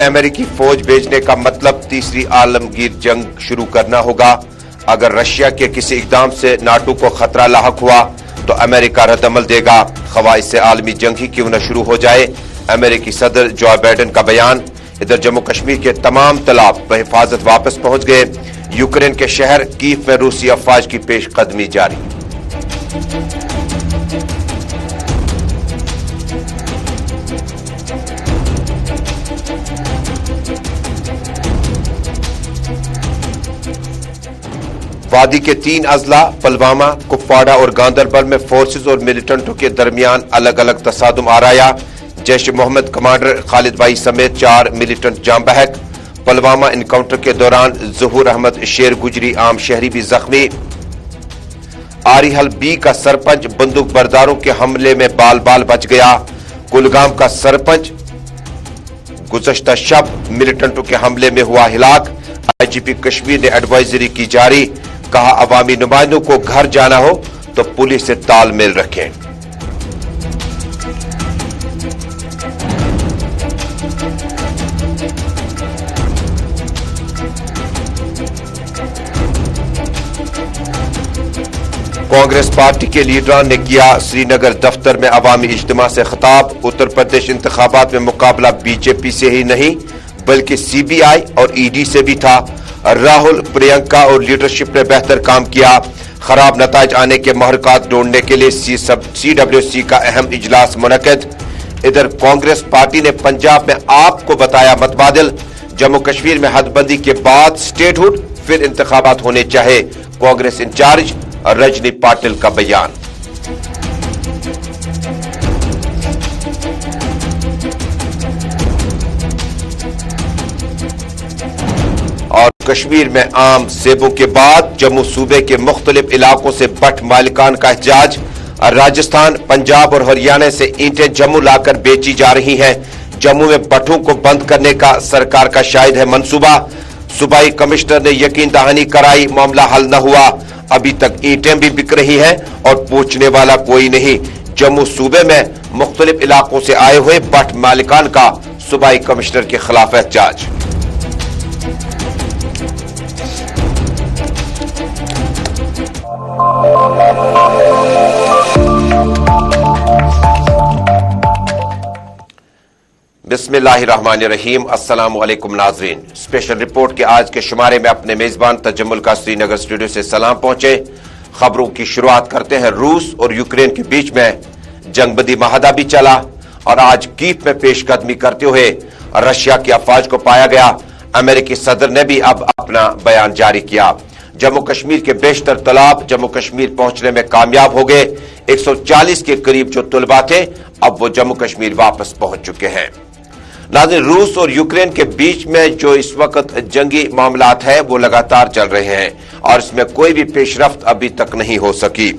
अमेरिकी फौज भेजने का मतलब तीसरी आलमगीर जंग शुरू करना होगा। अगर रशिया के किसी इकदाम से नाटो को खतरा लाहक हुआ तो अमेरिका रद्दअमल देगा, खवा इससे आलमी जंग ही क्यों न शुरू हो जाए। अमेरिकी सदर जो बाइडेन का बयान। इधर जम्मू कश्मीर के तमाम तालाब बहिफाजत वापस पहुंच गए। यूक्रेन के शहर कीव में रूसी अफवाज की पेशकदमी जारी। वादी के 3 अजला पुलवामा, कुपवाड़ा और गांदरबल में फोर्सेज और मिलिटेंटों के दरमियान अलग अलग तसादुम आराया। जैश मोहम्मद कमांडर खालिद भाई समेत 4 मिलिटेंट जाम बहक। पुलवामा इनकाउंटर के दौरान ज़हूर अहमद शेर गुजरी आम शहरी भी जख्मी। आरिहल बी का सरपंच बंदूक बरदारों के हमले में बाल बाल बच गया। कुलगाम का सरपंच गुज़श्ता शब मिलिटेंटों के हमले में हुआ हिलाक। आईजीपी कश्मीर ने एडवाइजरी की जारी, कहा अवामी नुमाइंदों को घर जाना हो तो पुलिस से तालमेल रखें। कांग्रेस पार्टी के लीडरान ने किया श्रीनगर दफ्तर में अवामी इज्तिमा से खिताब। उत्तर प्रदेश इंतखाबात में मुकाबला बीजेपी से ही नहीं बल्कि सीबीआई और ईडी से भी था। राहुल, प्रियंका और लीडरशिप ने बेहतर काम किया। खराब नताइज आने के महरकात ढूंढने के लिए CWC का अहम इजलास मुनक्किद। इधर कांग्रेस पार्टी ने पंजाब में आप को बताया मतबादल। जम्मू कश्मीर में हदबंदी के बाद स्टेटहुड फिर इंतखाबात होने चाहे, कांग्रेस इंचार्ज रजनी पाटिल का बयान। और कश्मीर में आम सेबों के बाद जम्मू सूबे के मुख्तलिफ इलाकों से बट मालिकान का एहतजाज। राजस्थान, पंजाब और हरियाणा से ईंटें जम्मू लाकर बेची जा रही हैं। जम्मू में बटों को बंद करने का सरकार का शायद है मंसूबा। सूबाई कमिश्नर ने यकीन दहानी कराई, मामला हल न हुआ। अभी तक ईंटें भी बिक रही हैं और पूछने वाला कोई नहीं। जम्मू सूबे में मुख्तलिफ इलाकों से आए हुए बट मालिकान का सूबाई कमिश्नर के खिलाफ एहतजाज। बिस्मिल्लाहिर्रहमानिर्रहीम। अस्सलाम वालेकुम नाज़रीन। स्पेशल रिपोर्ट के आज के शुमारे में अपने मेजबान तजम्मुल का श्रीनगर स्टूडियो से सलाम पहुंचे। खबरों की शुरुआत करते हैं। रूस और यूक्रेन के बीच में जंगबंदी माहदा भी चला और आज कीव में पेशकदमी करते हुए रशिया की अफवाज को पाया गया। अमेरिकी सदर ने भी अब अपना बयान जारी किया। जम्मू कश्मीर के बेशतर तालाब जम्मू कश्मीर पहुंचने में कामयाब हो गए। 140 के करीब जो तुलबा थे अब वो जम्मू कश्मीर वापस पहुंच चुके हैं। नाज़रीन, रूस और यूक्रेन के बीच में जो इस वक्त जंगी मामलात है वो लगातार चल रहे हैं और इसमें कोई भी पेशरफ्त अभी तक नहीं हो सकी।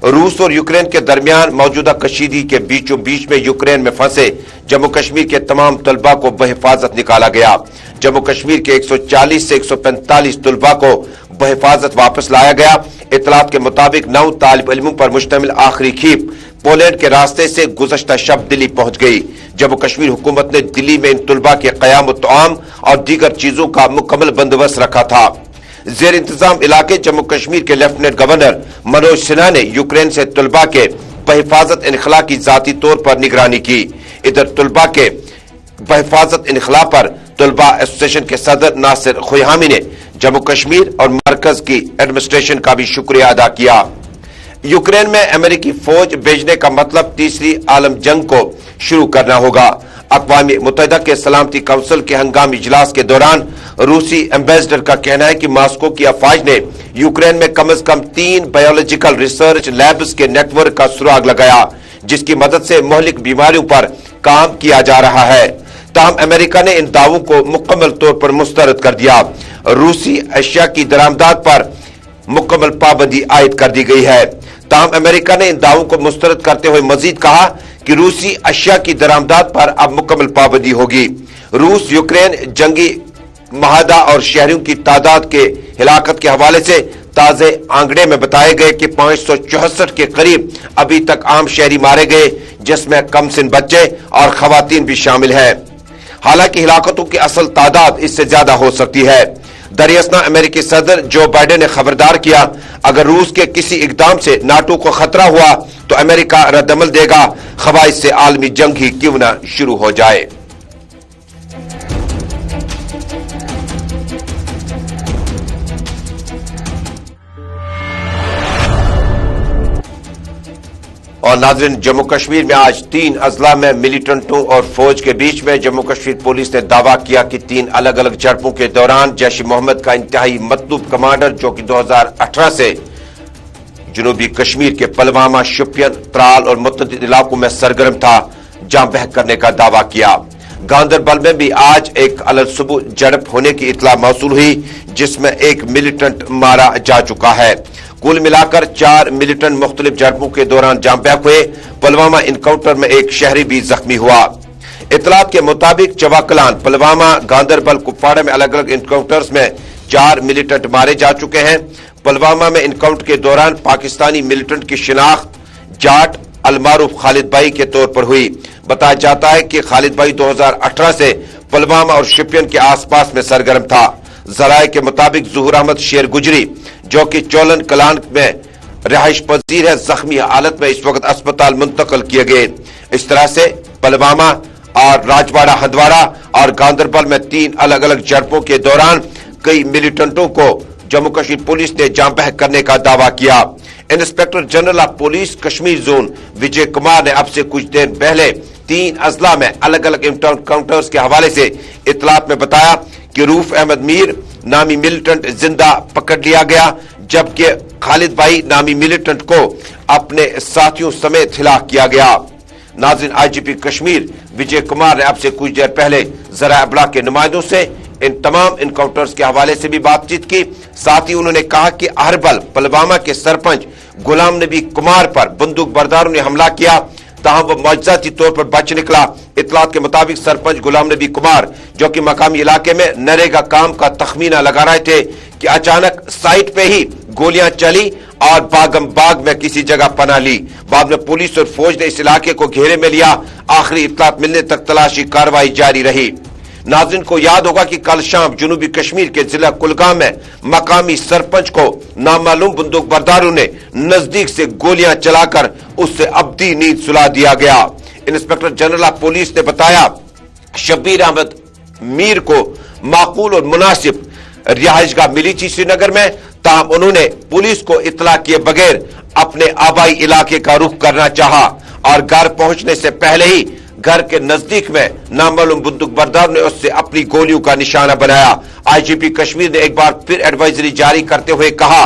रूस और यूक्रेन के दरमियान मौजूदा कशीदगी के बीचों बीच में यूक्रेन में फंसे जम्मू कश्मीर के तमाम तलबा को बहिफाजत निकाला गया। जम्मू कश्मीर के 140 से 145 तलबा को बहिफाजत वापस लाया गया। इतलात के मुताबिक 9 तालिब इल्मों पर मुश्तमिल आखिरी खेप पोलैंड के रास्ते से गुज़श्ता शब दिल्ली पहुंच गई। जम्मू कश्मीर हुकूमत ने दिल्ली में इन तुलबा के क़याम तआम और दीगर चीजों का मुकम्मल बंदोबस्त रखा था। जेर इंतजाम इलाके जम्मू कश्मीर के लेफ्टिनेंट गवर्नर मनोज सिन्हा ने यूक्रेन से तुलबा के बहिफाजत इनखला की जाती तौर पर निगरानी की। इधर तुलबा के बहिफाजत इनखला पर तुलबा एसोसिएशन के सदर नासिर खुयामी ने जम्मू कश्मीर और मरकज की एडमिनिस्ट्रेशन का भी शुक्रिया अदा किया। यूक्रेन में अमेरिकी फौज भेजने का मतलब तीसरी आलम जंग को शुरू करना होगा। अक़वाम मुत्तहिदा के सलामती काउंसिल के हंगामी इजलास के दौरान रूसी एम्बेसडर का कहना है कि मॉस्को की अफवाज ने यूक्रेन में कम से कम 3 बायोलॉजिकल रिसर्च लैब्स के नेटवर्क का सुराग लगाया, जिसकी मदद से मुहलिक बीमारियों पर काम किया जा रहा है। ताहम अमेरिका ने इन दावों को मुकम्मल तौर पर मुस्तरद कर दिया। रूसी अशिया की दरामदात पर मुकम्मल पाबंदी आयद कर दी गई है। ताहम अमेरिका ने इन दावों को मुस्तरद करते हुए मजीद कहा कि रूसी अशिया की दरामदात पर अब मुकम्मल पाबंदी होगी। रूस यूक्रेन जंगी माहदा और शहरियों की तादाद के हिलाकत के हवाले से ताजे आंकड़े में बताए गए कि 564 के करीब अभी तक आम शहरी मारे गए, जिसमें कमसिन बच्चे और खवातीन भी शामिल हैं। हालांकि हिलाकतों की असल तादाद इससे ज्यादा हो सकती है। दरियासना अमेरिकी सदर जो बाइडेन ने खबरदार किया, अगर रूस के किसी इकदाम से नाटो को खतरा हुआ तो अमेरिका रद्दमल देगा, खवाई से आलमी जंग ही क्यों न शुरू हो जाए। और नाज़रीन, जम्मू कश्मीर में आज 3 अजला में मिलिटेंटों और फौज के बीच में जम्मू कश्मीर पुलिस ने दावा किया कि 3 अलग अलग झड़पों के दौरान जैश ए मोहम्मद का इंतहाई मतलूब कमांडर, जो कि 2018 से जनूबी कश्मीर के पुलवामा, शोपियान, त्राल और मुतअद्दिद इलाकों में सरगर्म था, जान बहक करने का दावा किया। गांदरबल में भी आज एक अलसुबह झड़प होने की इत्तला मौसूल हुई, जिसमें एक मिलिटेंट मारा जा चुका है। कुल मिलाकर 4 मिलिटेंट मुख्तलिफ झड़पों के दौरान जान बहक हुए। पुलवामा इनकाउंटर में एक शहरी भी जख्मी हुआ। इतलात के मुताबिक चवाकलान, पुलवामा, गांदरबल, कुपवाड़ा में अलग अलग इनकाउंटर्स में 4 मिलिटेंट मारे जा चुके हैं। पुलवामा में इनकाउंटर के दौरान पाकिस्तानी मिलिटेंट की शिनाख्त जाट अलमारूफ खालिद भाई के तौर पर हुई। बताया जाता है कि खालिद भाई 2018 से पुलवामा और शोपियान के आसपास में सरगर्म था। जराये के मुताबिक ज़ुहूर अहमद शेर गुजरी, जो कि चोलन कलान में रिहाइश पजीर है, जख्मी हालत में इस वक्त अस्पताल मुंतकिल किए गए। इस तरह से पुलवामा और राजवाड़ा, हंदवाड़ा और गांदरबल में 3 अलग अलग झड़पों के दौरान कई मिलिटेंटों को जम्मू कश्मीर पुलिस ने जान बहक करने का दावा किया। Inspector general of police Kashmir zone Vijay Kumar ने अब से कुछ देर पहले 3 अजला में अलग अलग इनकाउंटर्स के हवाले से इतलात में बताया कि रूफ अहमद मीर नामी मिलिटेंट जिंदा पकड़ लिया गया, जबकि खालिद भाई नामी मिलिटेंट को अपने साथियों समेत हिलाक किया गया। नाज़रीन, आईजीपी कश्मीर विजय कुमार ने अब से कुछ देर पहले ज़राए अबलाग के नुमाइंदों से इन तमाम इनकाउंटर्स के हवाले से भी बातचीत की। साथ ही उन्होंने कहा कि अहरबल पुलवामा के सरपंच गुलाम नबी कुमार पर बंदूक बरदारों ने हमला किया, ताहम वो मौजूदाती तौर पर बच निकला। इतलात के मुताबिक सरपंच गुलाम नबी कुमार, जो कि मकामी इलाके में नरेगा काम का तखमीना लगा रहे थे, कि अचानक साइट पे ही गोलियां चली और बागम बाग में किसी जगह पनाह ली। बाद में पुलिस और फौज ने इस इलाके को घेरे में लिया। आखिरी इतलात मिलने तक तलाशी कार्रवाई जारी रही। नाज़रीन को याद होगा कि कल शाम जनूबी कश्मीर के जिला कुलगाम में मकामी सरपंच को नामालूम बंदूक बरदारों ने नजदीक से गोलियां चलाकर उससे अब्दी नींद सुला दिया गया। इंस्पेक्टर जनरल ऑफ पुलिस ने बताया शब्बीर अहमद मीर को माकूल और मुनासिब रिहाइशगाह मिली थी श्रीनगर में, ताहम उन्होंने पुलिस को इत्तला किए बगैर अपने आबाई इलाके का रुख करना चाहा और घर पहुंचने से पहले ही घर के नजदीक में नामालूम बंदूक बरदार ने उससे अपनी गोलियों का निशाना बनाया। आईजीपी कश्मीर ने एक बार फिर एडवाइजरी जारी करते हुए कहा,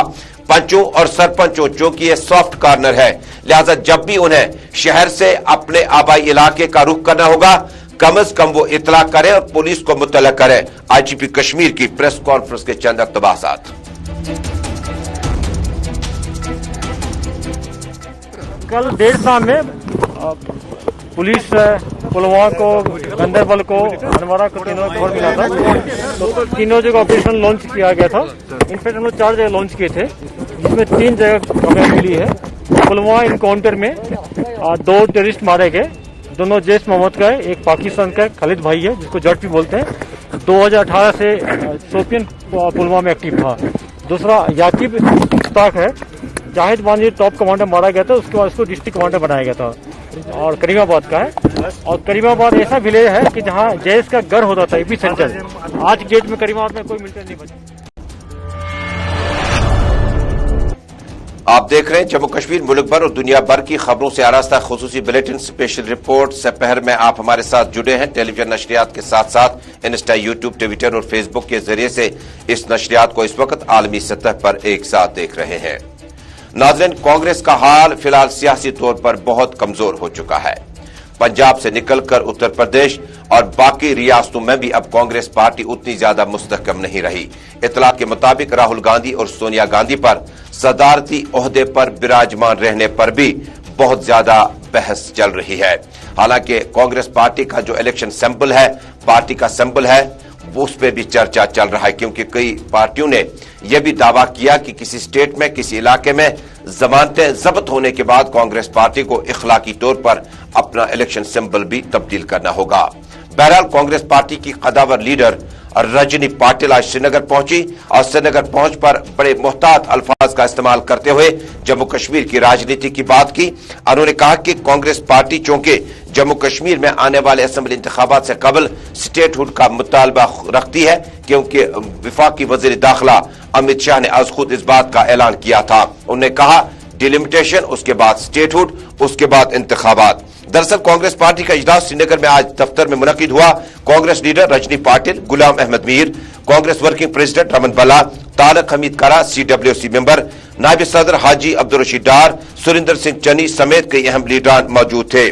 पंचों और सरपंचों, चूंकि ये सॉफ्ट कॉर्नर है, लिहाजा जब भी उन्हें शहर से अपने आबाई इलाके का रुख करना होगा, कम अज कम वो इतला करे और पुलिस को मुतल्ला करे। आईजीपी कश्मीर की प्रेस कॉन्फ्रेंस के चंद इक़्तिबासात। कल देर शाम में पुलिस पुलवामा को, गांदरबल को, हंदवाड़ा को तीनों खबर मिला था, तो तीनों जगह ऑपरेशन लॉन्च किया गया था। इनफैक्ट हम लोग 4 जगह लॉन्च किए थे, जिसमें 3 जगह खबर मिली है। पुलवामा इनकाउंटर में 2 टेररिस्ट मारे गए, दोनों जैश मोहम्मद का है, एक पाकिस्तान का खालिद भाई है जिसको जट भी बोलते हैं, 2018 से शोपियान पुलवामा में एक्टिव था। दूसरा याकिब इश्ताक है, जाहिद बानी टॉप कमांडर मारा गया था, उसके बाद उसको डिस्ट्रिक्ट कमांडर बनाया गया था और करीमाबाद का है। और करीमाबाद ऐसा विलेज है कि जहां जैश का घर होता था, एपी सेंटर। आज डेट में करीमाबाद में कोई मिलिटेंट नहीं बचा। आप देख रहे हैं जम्मू कश्मीर, मुल्क भर और दुनिया भर की खबरों से आरास्ता खुसूसी बुलेटिन स्पेशल रिपोर्ट सपहर में आप हमारे साथ जुड़े हैं। टेलीविजन नशरियात के साथ साथ इंस्टा, यूट्यूब, ट्विटर और फेसबुक के जरिए से इस नशरियात को इस वक्त आलमी सतह पर एक साथ देख रहे हैं। नाज़रीन, कांग्रेस का हाल फिलहाल सियासी तौर पर बहुत कमजोर हो चुका है। पंजाब से निकलकर उत्तर प्रदेश और बाकी रियासतों में भी अब कांग्रेस पार्टी उतनी ज्यादा मुस्तहकम नहीं रही। इत्तला के मुताबिक राहुल गांधी और सोनिया गांधी पर सदारती ओहदे पर विराजमान रहने पर भी बहुत ज्यादा बहस चल रही है। हालांकि कांग्रेस पार्टी का जो इलेक्शन सैंपल है, पार्टी का सैंपल है, उस पर भी चर्चा चल रहा है, क्योंकि कई पार्टियों ने यह भी दावा किया कि किसी स्टेट में, किसी इलाके में जमानतें जब्त होने के बाद कांग्रेस पार्टी को इखलाकी तौर पर अपना इलेक्शन सिंबल भी तब्दील करना होगा। बहरहाल कांग्रेस पार्टी की कदावर लीडर रजनी पाटिल आज श्रीनगर पहुंची और श्रीनगर पहुंच पर बड़े मुहतात अल्फाज का इस्तेमाल करते हुए जम्मू कश्मीर की राजनीति की बात की। उन्होंने कहा कि कांग्रेस पार्टी चूंकि जम्मू कश्मीर में आने वाले असेंबली इंतखाबात से कबल स्टेटहुड का मुतालबा रखती है, क्योंकि वफाकी वजीर दाखिला अमित शाह ने आज खुद इस बात का ऐलान किया था। उन्होंने कहा डिलिमिटेशन, उसके बाद स्टेटहुड, उसके बाद इंतखाबात। दरअसल कांग्रेस पार्टी का इजलास श्रीनगर में आज दफ्तर में मुनक्किद हुआ। Congress leader Rajni Patil, Ghulam Ahmad Mir, Congress working president Raman बल्ला, तारक हमीद करा CWC मेंबर, नायब सदर हाजी अब्दुल रशीद डार, सुरिंदर सिंह चन्नी समेत कई अहम लीडरान मौजूद थे।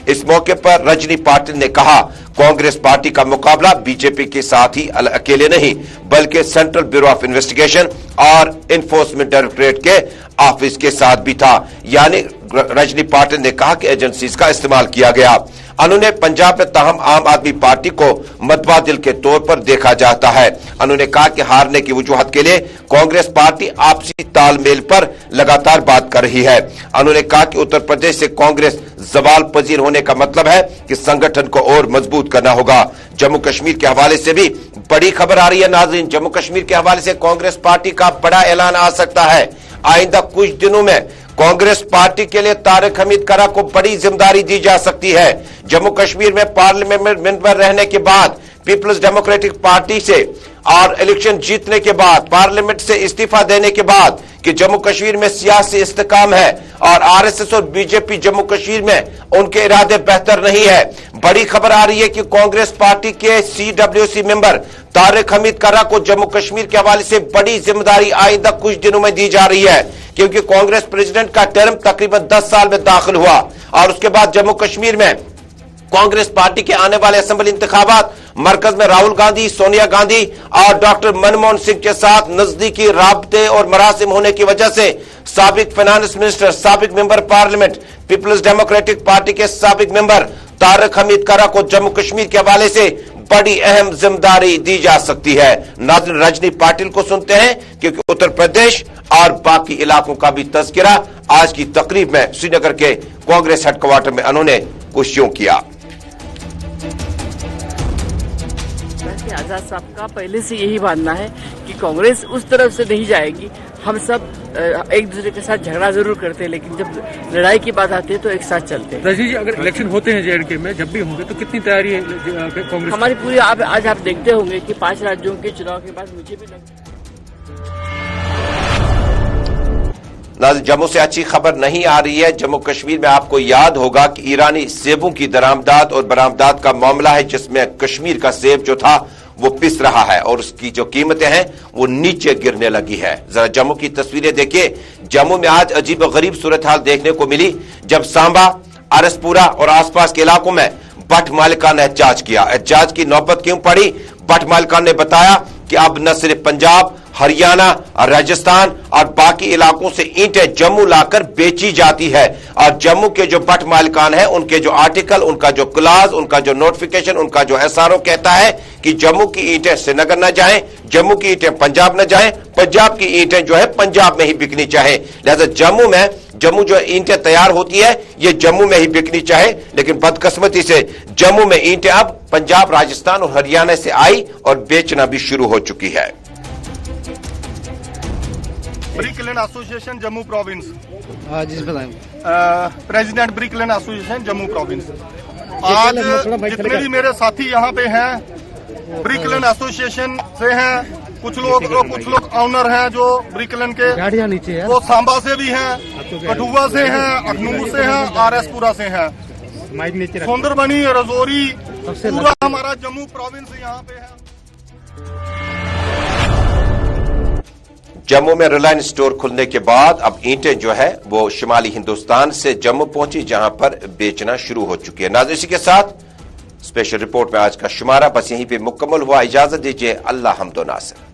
इस मौके पर रजनी पाटिल ने कहा कांग्रेस पार्टी का मुकाबला बीजेपी के साथ ही अकेले नहीं बल्कि सेंट्रल ब्यूरो ऑफ इन्वेस्टिगेशन और एनफोर्समेंट डायरेक्टरेट के ऑफिस के साथ भी था। यानी रजनी पाटिल ने कहा कि एजेंसीज का इस्तेमाल किया गया। उन्होंने पंजाब में ताहम आम आदमी पार्टी को मतबादिल के तौर पर देखा जाता है। उन्होंने कहा कि हारने की वजूहत के लिए कांग्रेस पार्टी आपसी तालमेल पर लगातार बात कर रही है। उन्होंने कहा कि उत्तर प्रदेश से कांग्रेस जवाल पजीर होने का मतलब है कि संगठन को और मजबूत करना होगा। जम्मू कश्मीर के हवाले से भी बड़ी खबर आ रही है नाज़रीन। जम्मू कश्मीर के हवाले से कांग्रेस पार्टी का बड़ा ऐलान आ सकता है। आइंदा कुछ दिनों में कांग्रेस पार्टी के लिए तारक हमीद करा को बड़ी जिम्मेदारी दी जा सकती है। जम्मू कश्मीर में पार्लियामेंट मेंबर रहने के बाद, पीपल्स डेमोक्रेटिक पार्टी से और इलेक्शन जीतने के बाद, पार्लियामेंट से इस्तीफा देने के बाद कि जम्मू कश्मीर में सियासी इस्तेकाम है और आरएसएस और बीजेपी जम्मू कश्मीर में उनके इरादे बेहतर नहीं है। बड़ी खबर आ रही है कि कांग्रेस पार्टी के CWC मेंबर तारक हमीद करा को जम्मू कश्मीर के हवाले से बड़ी जिम्मेदारी आइंदा कुछ दिनों में दी जा रही है, क्योंकि कांग्रेस प्रेसिडेंट का टर्म तकरीबन 10 साल में दाखिल हुआ और उसके बाद जम्मू कश्मीर में कांग्रेस पार्टी के आने वाले असेंबली इंतखाबात मरकज में राहुल गांधी, सोनिया गांधी और डॉक्टर मनमोहन सिंह के साथ नजदीकी राब्ते और मरासिम होने की वजह से साबिक फाइनेंस मिनिस्टर, साबिक member parliament, peoples democratic party के साबिक मेंबर तारक हमीद करा को जम्मू कश्मीर के हवाले से बड़ी अहम जिम्मेदारी दी जा सकती है। नाज़रीन, रजनी पाटिल को सुनते हैं, क्योंकि उत्तर प्रदेश और बाकी इलाकों का भी तज़किरा आज की तकरीब में श्रीनगर के कांग्रेस हेडक्वार्टर में उन्होंने कुछ यूं किया। आजाद साहब का पहले से यही मानना है कि कांग्रेस उस तरफ से नहीं जाएगी। हम सब एक दूसरे के साथ झगड़ा जरूर करते हैं, लेकिन जब लड़ाई की बात आती है तो एक साथ चलते हैं। रजनी जी, अगर इलेक्शन होते हैं JNK में, जब भी होंगे, तो कितनी तैयारी है कांग्रेस? हमारी पूरी आज आप देखते होंगे कि 5 राज्यों के चुनाव के बाद मुझे भी लगता है। जम्मू से अच्छी खबर नहीं आ रही है। जम्मू कश्मीर में आपको याद होगा कि ईरानी सेबों की दरामदाद और बरामदाद का मामला है, जिसमें कश्मीर का सेब जो था वो पिस रहा है और उसकी जो कीमतें हैं वो नीचे गिरने लगी है। जरा जम्मू की तस्वीरें देखिए। जम्मू में आज अजीब गरीब सूरत हाल देखने को मिली, जब सांबा, अरसपुरा और आसपास के इलाकों में भट्ट मालिकान ने एहतजाज किया। एहतजाज की नौबत क्यों पड़ी? भट्ट मालिकान ने बताया कि अब न सिर्फ पंजाब, हरियाणा और राजस्थान और बाकी इलाकों से ईंटें जम्मू लाकर बेची जाती है और जम्मू के जो भट्ट मालिकान है, उनके जो आर्टिकल, उनका जो क्लाज, उनका जो नोटिफिकेशन, उनका जो SRO कहता है कि जम्मू की ईंटें श्रीनगर न जाएं, जम्मू की ईंटें पंजाब न जाएं, पंजाब की ईंटें जो है पंजाब में ही बिकनी चाहे। लिहाजा जम्मू जो ईंटें तैयार होती है ये जम्मू में ही बिकनी चाहे, लेकिन बदकिस्मती से जम्मू में ईंटें अब पंजाब, राजस्थान और हरियाणा से आई और बेचना भी शुरू हो चुकी है। ब्रिकलैंड एसोसिएशन जम्मू प्रोविंस, जी बताएं। President brick kiln association Jammu province. आज जितने भी मेरे साथी यहाँ पे हैं ब्रिकलैंड एसोसिएशन से हैं, कुछ लोग ऑनर हैं जो ब्रिकलैंड के, नीचे है। वो सांबा से भी हैं, कठुआ से हैं, अखनूर से हैं, RSपुरा से हैं, सुंदरबनी, रजौरी, पूरा हमारा जम्मू प्रोविंस यहाँ पे है। जम्मू में रिलायंस स्टोर खुलने के बाद अब ईंटें जो है वो शुमाली हिंदुस्तान से जम्मू पहुंची, जहां पर बेचना शुरू हो चुकी है। नाज़रीन, इसी के साथ स्पेशल रिपोर्ट में आज का शुमारा बस यहीं पे मुकम्मल हुआ। इजाजत दीजिए। अल्लाह हमदो नासिर।